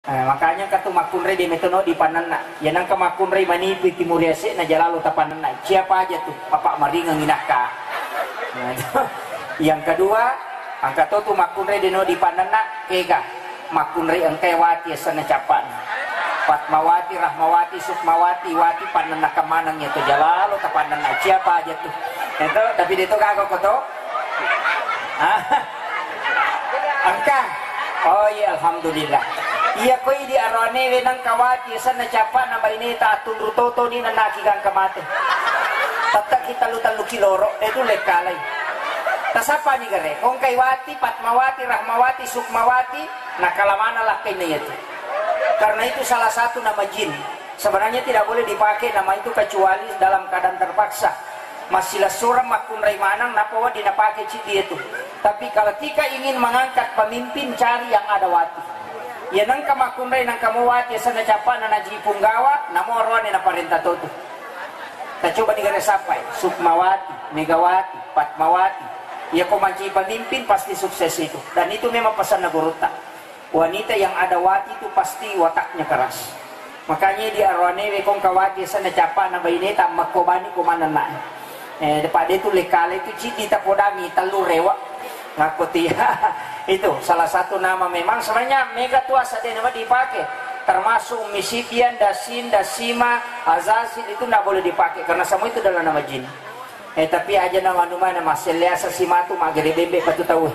Makanya katu makunre di metono di panana yanang ka makunre manipi timuriase na jalalo tapanana siapa aja tuh papa maringang inaka. Yang kedua angka tu makunre di no di panana kega makunre engkewati sana capan Fatmawati Rahmawati Sukmawati Wati panana kamanangnya tuh jalalo tapanana siapa aja tuh itu tapi itu kagak koto angka. Oh iya alhamdulillah. Iya koi di arone wenang kawati sana capa na ini ta tulur toto ni nanaki kang kamate. Tatak kita lutan luki loro itu lekalay. Tasapa ni gare kong kaiwati Patmawati Rahmawati Sukmawati nakalamana lah kay na itu. Karena itu salah satu nama jin. Sebenarnya tidak boleh dipakai nama itu kecuali dalam keadaan terpaksa. Masihlah surah makunrai manang napawa dinapakai citi itu. Tapi kalau tika ingin mengangkat pemimpin cari yang ada wati. Ya nang kamakunray nang kamuwati sana capa na najipunggawa namo arwane na parenta toto. Ta coba digare sampai Sukmawati, Megawati, Patmawati. Ya komanci pemimpin pasti sukses itu. Dan itu memang pesan Nagorota. Wanita yang ada wati itu pasti wataknya keras. Makanya di arwane we kong kawati sana capa na baineta makobani kumanana. Depan itu lekale itu citi tapodangi talurewa. Ngakuti itu salah satu nama memang sebenarnya mega tuasa dia nama dipakai termasuk Misipian, Dasin, Dasima, Azasil itu tidak boleh dipakai karena semua itu adalah nama jin. Tapi aja nama-nama masih liasa simatu magere bembe patu tahu.